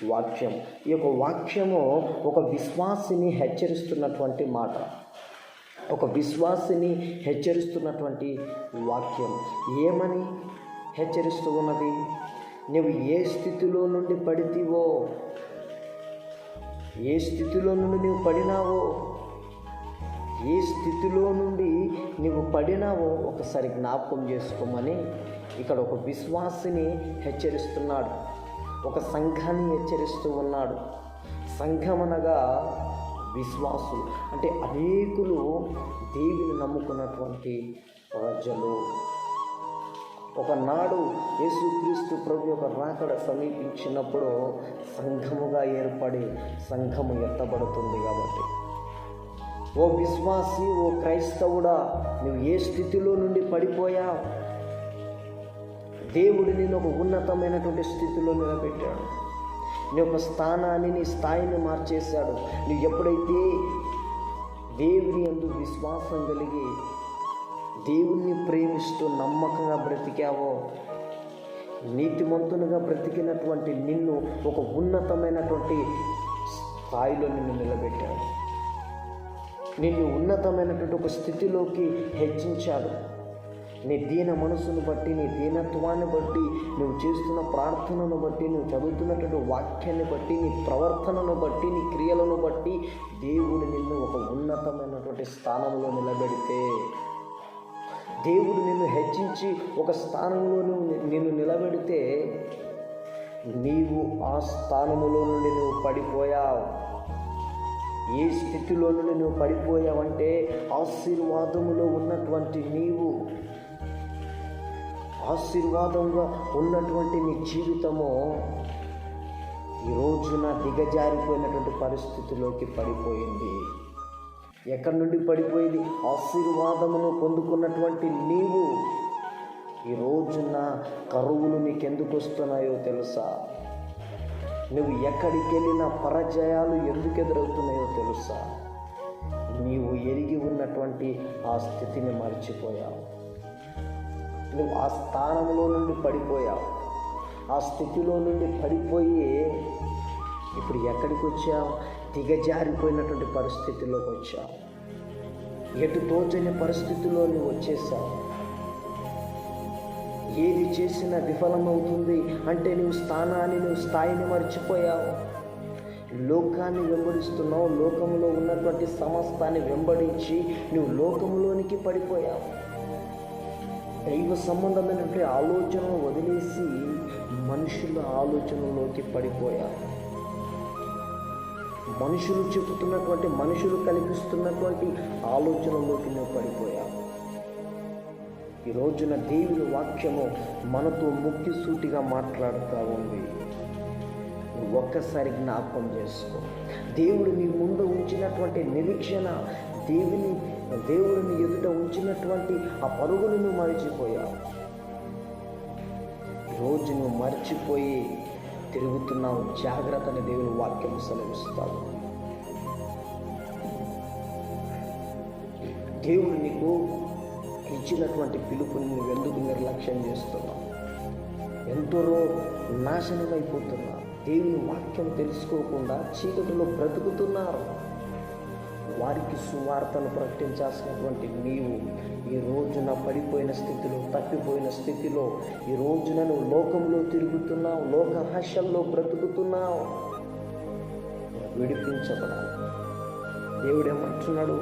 వాక్యం. ఈ యొక్క వాక్యము ఒక విశ్వాసిని హెచ్చరిస్తున్నటువంటి మాట, ఒక విశ్వాసిని హెచ్చరిస్తున్నటువంటి వాక్యం. ఏమని హెచ్చరిస్తూ ఉన్నది? నువ్వు ఏ స్థితిలో నుండి పడితివో, ఏ స్థితిలో నుండి నువ్వు పడినావో, ఏ స్థితిలో నుండి నువ్వు పడినావో ఒకసారి జ్ఞాపకం చేసుకోమని ఇక్కడ ఒక విశ్వాసిని హెచ్చరిస్తున్నాడు, ఒక సంఘాన్ని హెచ్చరిస్తూ ఉన్నాడు. సంఘం అనగా విశ్వాసులు, అంటే అనేకులు దేవుని నమ్ముకున్నటువంటి ప్రజలు. ఒకనాడు యేసుక్రీస్తు ప్రభు యొక్క రాకడ సమీపించినప్పుడు సంఘముగా ఏర్పడి సంఘము ఎత్తబడుతుంది. కాబట్టి ఓ విశ్వాసి, ఓ క్రైస్తవుడా, నువ్వు ఏ స్థితిలో నుండి పడిపోయా? దేవుడు నిన్ను ఒక ఉన్నతమైనటువంటి స్థితిలో నిలబెట్టాడు. నీ యొక్క స్థానాన్ని, నీ స్థాయిని మార్చేశాడు. నువ్వు ఎప్పుడైతే దేవుని యందు విశ్వాసం కలిగి దేవుణ్ణి ప్రేమిస్తూ నమ్మకంగా బ్రతికావో, నీతిమంతునిగా బ్రతికినటువంటి నిన్ను ఒక ఉన్నతమైనటువంటి స్థాయిలో నిన్ను నిలబెట్టాడు. నిన్ను ఉన్నతమైనటువంటి ఒక స్థితిలోకి హెచ్చించాడు. నీ దీన మనసును బట్టి, నీ దీనత్వాన్ని బట్టి, నువ్వు చేస్తున్న ప్రార్థనను బట్టి, నువ్వు చదువుతున్నటువంటి వాక్యాన్ని బట్టి, నీ ప్రవర్తనను బట్టి, నీ క్రియలను బట్టి దేవుడు నిన్ను ఒక ఉన్నతమైనటువంటి స్థానంలో నిలబెడితే, దేవుడు నిన్ను హెచ్చించి ఒక స్థానంలో నిన్ను నిలబెడితే, నీవు ఆ స్థానములో నుండి నువ్వు పడిపోయావు. ఏ స్థితిలో నుండి నువ్వు పడిపోయావంటే, ఆశీర్వాదములో ఉన్నటువంటి నీవు, ఆశీర్వాదంగా ఉన్నటువంటి నీ జీవితము ఈ రోజున దిగజారిపోయినటువంటి పరిస్థితిలోకి పడిపోయింది. ఎక్కడి నుండి పడిపోయింది? ఆశీర్వాదమును పొందుకున్నటువంటి నీవు ఈ రోజున కరువులు నీకెందుకు వస్తున్నాయో తెలుసా? నువ్వు ఎక్కడికి వెళ్ళినా పరాజయాలు ఎందుకు ఎదురవుతున్నాయో తెలుసా? నీవు ఎరిగి ఉన్నటువంటి ఆ స్థితిని మర్చిపోయావు. నువ్వు ఆ స్థానంలో నుండి పడిపోయావు. ఆ స్థితిలో నుండి పడిపోయి ఇప్పుడు ఎక్కడికి వచ్చావు? దిగజారిపోయినటువంటి పరిస్థితిలోకి వచ్చావు. ఎటు తోచని పరిస్థితిలో నువ్వు వచ్చేసావు. ఏది చేసినా విఫలమవుతుంది అంటే నువ్వు స్థానాన్ని, నువ్వు స్థాయిని మర్చిపోయావు. లోకాన్ని వెంబడిస్తున్నావు. లోకంలో ఉన్నటువంటి సమస్తాన్ని వెంబడించి నువ్వు లోకంలోనికి పడిపోయావు. దైవ సంబంధమైనటువంటి ఆలోచనను వదిలేసి మనుషుల ఆలోచనలోకి పడిపోయావు. మనుషులు చెబుతున్నటువంటి, మనుషులు కల్పిస్తున్నటువంటి ఆలోచనలోకి నువ్వు పడిపోయావు. ఈ రోజున దేవుని వాక్యము మనతో ముక్కిసూటిగా మాట్లాడుతూ ఉంది. నువ్వు ఒక్కసారి జ్ఞాపకం చేసుకో. దేవుడు నీ ముందు ఉంచినటువంటి నిరీక్షణ, దేవుడిని ఎదుట ఉంచినటువంటి ఆ పరుగును నువ్వు మరిచిపోయావు. రోజు నువ్వు మర్చిపోయి తిరుగుతున్నావు. జాగ్రత్తని దేవుని వాక్యం సెలవిస్తావు. దేవుడు నీకు ఇచ్చినటువంటి పిలుపుని నువ్వు ఎందుకు నిర్లక్ష్యం చేస్తున్నావు? ఎందరో నాశనం అయిపోతున్నారు. దేవుని వాక్యం తెలుసుకోకుండా చీకటిలో బ్రతుకుతున్నారు. వారికి సువార్తను ప్రకటించాల్సినటువంటి నీవు ఈ రోజున పడిపోయిన స్థితిలో, తప్పిపోయిన స్థితిలో, ఈ రోజున నువ్వు లోకంలో తిరుగుతున్నావు, లోక ఆశల్లో బ్రతుకుతున్నావు. విడిపించబడాలి. దేవుడేమంటున్నాడు?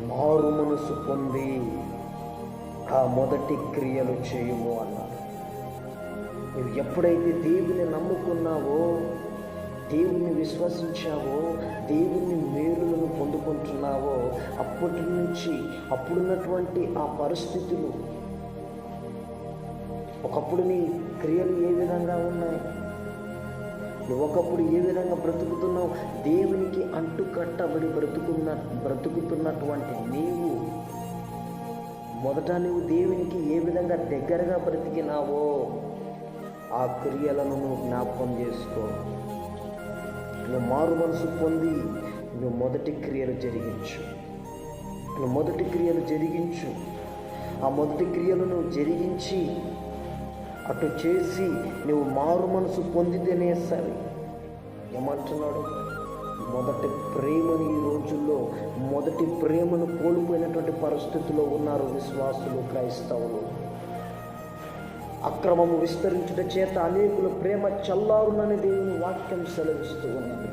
మారు మనసు పొంది ఆ మొదటి క్రియలు చేయుము అన్నాడు. నువ్వు ఎప్పుడైతే దేవుని నమ్ముకున్నావో, దేవుణ్ణి విశ్వసించావో, దేవుని మేలులను పొందుకుంటున్నావో, అప్పటి నుంచి అప్పుడున్నటువంటి ఆ పరిస్థితులు, ఒకప్పుడు నీ క్రియలు ఏ విధంగా ఉన్నాయి, నువ్వు ఒకప్పుడు ఏ విధంగా బ్రతుకుతున్నావు, దేవునికి అంటుకట్టబడి బ్రతుకుతున్నటువంటి నీవు మొదట నువ్వు దేవునికి ఏ విధంగా దగ్గరగా బ్రతికినావో ఆ క్రియలను నువ్వు జ్ఞాపకం చేసుకో. నువ్వు మారు మనసు పొంది నువ్వు మొదటి క్రియలు జరిగించు. నువ్వు మొదటి క్రియలు జరిగించు. ఆ మొదటి క్రియలు నువ్వు జరిగించి అటు చేసి నువ్వు మారు మనసు పొందితేనే సరే. ఏమంటున్నాడు? మొదటి ప్రేమను, ఈ రోజుల్లో మొదటి ప్రేమను కోల్పోయినటువంటి పరిస్థితిలో ఉన్నారు విశ్వాసులు, క్రైస్తవులు. అక్రమము విస్తరించుట చేత అనేకుల ప్రేమ చల్లారునని దేవుని వాక్యం సెలవిస్తూ ఉన్నది.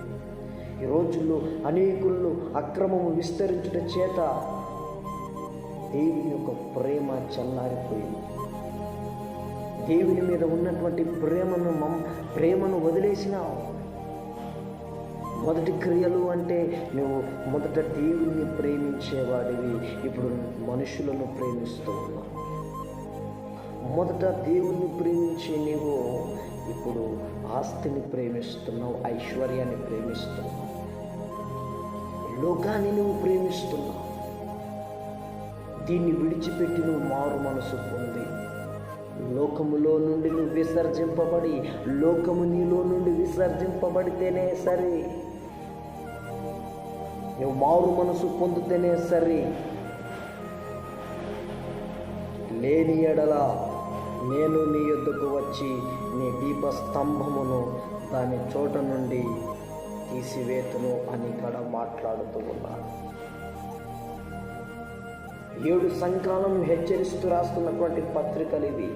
ఈ రోజుల్లో అనేకుల్లో అక్రమము విస్తరించుట చేత దేవుని యొక్క ప్రేమ చల్లారిపోయింది. దేవుని మీద ఉన్నటువంటి ప్రేమను వదిలేసినావు. మొదటి క్రియలు అంటే నువ్వు మొదట దేవుణ్ణి ప్రేమించేవాడివి, ఇప్పుడు మనుషులను ప్రేమిస్తూ ఉన్నావు. మొదట దేవుణ్ణి ప్రేమించే నీవు ఇప్పుడు ఆస్తిని ప్రేమిస్తున్నావు, ఐశ్వర్యాన్ని ప్రేమిస్తున్నావు, లోకాన్ని నువ్వు ప్రేమిస్తున్నావు. దీన్ని విడిచిపెట్టి నువ్వు మారు మనసు పొంది లోకములో నుండి నువ్వు విసర్జింపబడి, లోకము నీలో నుండి విసర్జింపబడితేనే సరే. నువ్వు మారు మనసు పొందితేనే సరే. లేని ఎడల నేను నీ యొద్దకు వచ్చి నీ దీపస్తంభమును దాని చోట నుండి తీసివేతును అని ఇక్కడ మాట్లాడుతూ ఉన్నాను. 7 సంఘాలను హెచ్చరిస్తూ రాస్తున్నటువంటి పత్రికలు ఇవి.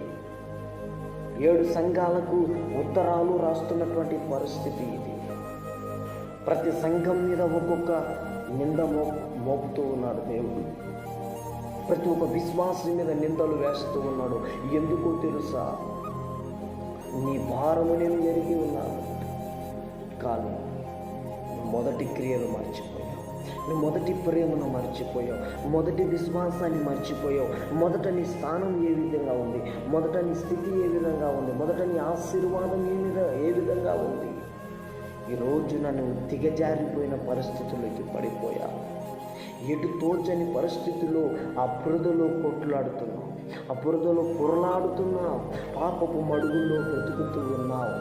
7 సంఘాలకు ఉత్తరాలు రాస్తున్నటువంటి పరిస్థితి ఇది. ప్రతి సంఘం మీద ఒక్కొక్క నింద మోపుతూ ఉన్నాడు దేవుడు. ప్రతి ఒక్క విశ్వాసం మీద నిందలు వేస్తూ ఉన్నాడు. ఎందుకో తెలుసా? నీ భారము నేను ఎరిగి ఉన్నాను, కానీ మొదటి క్రియలు మర్చిపోయావు, నువ్వు మొదటి ప్రేమను మర్చిపోయావు, మొదటి విశ్వాసాన్ని మర్చిపోయావు. మొదట నీ స్థానం ఏ విధంగా ఉంది, మొదట నీ స్థితి ఏ విధంగా ఉంది, మొదట నీ ఆశీర్వాదం ఏ విధంగా ఉంది. ఈ రోజున నువ్వు దిగజారిపోయిన పరిస్థితుల్లోకి పడిపోయావు. ఎటు తోచని పరిస్థితుల్లో ఆ బురదలో కొట్లాడుతున్నావు, ఆ బురదలో పొరలాడుతున్నావు, పాపపు మడుగుల్లో బ్రతుకుతూ ఉన్నావు.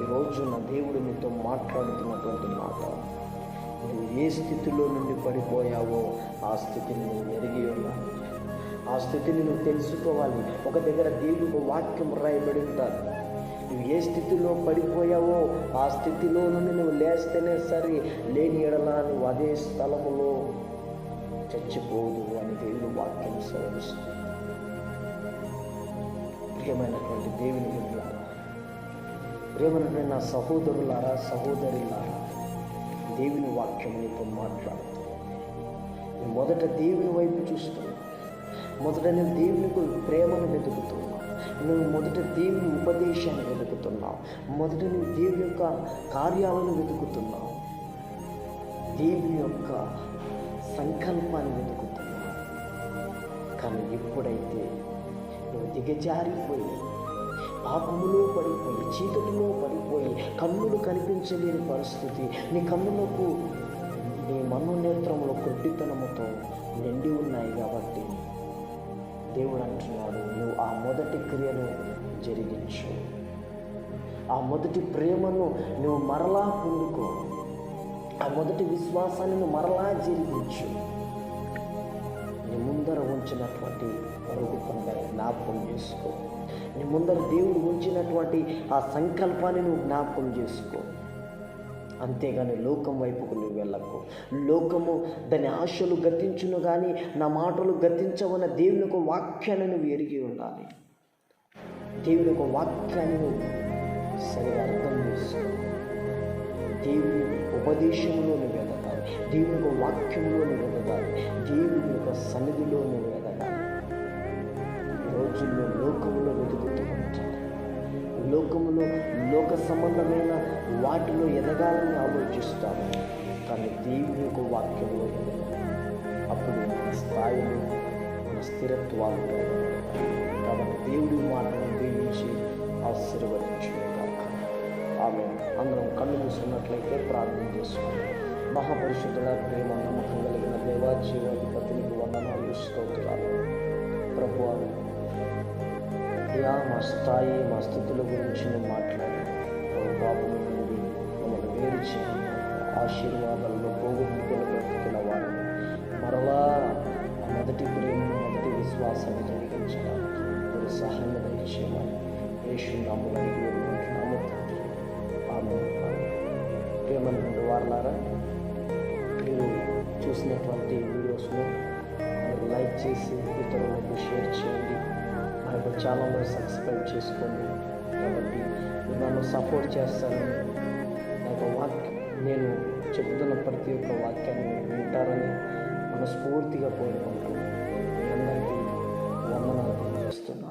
ఈరోజు నా దేవుడు నీతో మాట్లాడుతున్నటువంటి మాట, నువ్వు ఏ స్థితిలో నుండి పడిపోయావో ఆ స్థితిని నువ్వు ఎరిగి ఉన్నావు. ఆ స్థితిని నువ్వు తెలుసుకోవాలి. ఒక దగ్గర దేవుడికి వాక్యం రాయబడి ఉంటారు. నువ్వు ఏ స్థితిలో పడిపోయావో ఆ స్థితిలో నుండి నువ్వు లేస్తేనే సరే, లేని ఎడల నువ్వు అదే స్థలములో చచ్చిపోదు అని దేవుడు వాక్యం సెలవిస్తుంది. ప్రియమైనటువంటి దేవుని బిడ్డలారా, ప్రియమైనటువంటి నా సహోదరులారా, సహోదరులారా, దేవుని వాక్యం నీతో మాట్లాడుతూ మొదట దేవుని వైపు చూస్తున్నావు. మొదట నువ్వు దేవునికి ప్రేమను వెతుకుతున్నావు. నువ్వు మొదట దేవుని ఉపదేశాన్ని వెతుకుతున్నావు. మొదట నువ్వు దేవుని యొక్క కార్యాలను వెతుకుతున్నావు. దేవుని యొక్క సంకల్పాన్ని వెతుకుతున్నావు. కానీ ఎప్పుడైతే నువ్వు దిగజారిపోయి, పాపములో పడిపోయి, చీకటిలో పడిపోయి, కన్నులు కనిపించలేని పరిస్థితి, నీ కన్నులకు నీ మనోనేత్రములో కొద్దితనముతో నిండి ఉన్నాయి కాబట్టి దేవుడు అంటున్నాడు, నువ్వు ఆ మొదటి క్రియను జరిగించు, ఆ మొదటి ప్రేమను నువ్వు మరలా పొందుకో, ఆ మొదటి విశ్వాసాన్ని నువ్వు మరలా జరిగించు. నీ ముందర ఉంచినటువంటి పరుగు పందాన్ని జ్ఞాపకం చేసుకో. నీ ముందర దేవుడు ఉంచినటువంటి ఆ సంకల్పాన్ని నువ్వు జ్ఞాపకం చేసుకో. అంతేగాని లోకం వైపుకు నువ్వు వెళ్ళకు. లోకము దాని ఆశలు గతించును కానీ నా మాటలు గతించవన్న దేవుని యొక్క వాక్యాన్ని నువ్వు ఎరిగి ఉండాలి. దేవుని యొక్క వాక్యాన్ని నువ్వు సరిగా అర్థం చేసుకో. దేవుని ఉపదేశంలో నువ్వు ఎదగాలి, దేవుని యొక్క వాక్యంలో నువ్వు ఎదగాలి, దేవుని యొక్క సన్నిధిలో నువ్వు ఎదగాలి. ఈ రోజుల్లో లోకములో వెతుకుతూ ఉంటారు. లోకములో లోక సంబంధమైన వాటిలో ఎదగాలని ఆలోచిస్తారు, కానీ దేవుని యొక్క వాక్యంలో ఎదగాలి. అప్పుడు మన స్థాయిలో మన స్థిరత్వాలు కాబట్టి దేవుడి మాటను దీవించి ఆశీర్వదించుగాక. ఆమె అందరం కళ్ళు మూసుకున్నట్లయితే ప్రార్థన చేసుకుంటాం. మహాపరిశుద్ధుల ప్రేమ నమ్మకం కలిగిన దేవా, జీవాధిపతినికి వందనాలు, స్తోత్రాలు. ప్రభువారు మా స్థాయి, మా స్థితుల గురించి నువ్వు మాట్లాడి పాపము నుండి మమ్మల్ని వేరు చేయాలి. ఆశీర్వాదాలను పోగొట్టుకుని బ్రతుకున్న వారిని మరలా మొదటి ప్రేమను, మొదటి విశ్వాసాన్ని జరిగించడానికి యేసు నామములో అడిగి వేడుకుంటున్నాము తండ్రి. ఆమేన్. ప్రియమైనటువంటి వారలారా, మీరు చూసినటువంటి వీడియోస్ను మీరు లైక్ చేసి ఇతరులకు షేర్ చేయండి. మా యొక్క ఛానల్ను సబ్స్క్రైబ్ చేసుకోండి. కాబట్టి మీరు నన్ను సపోర్ట్ చేస్తారని, నా యొక్క నేను చెబుతున్న ప్రతి ఒక్క వాక్యాన్ని మీరు వింటారని మనస్ఫూర్తిగా కోరుకుంటాను. మీ అందరికీ వందనాలు తెలియజేస్తున్నాను.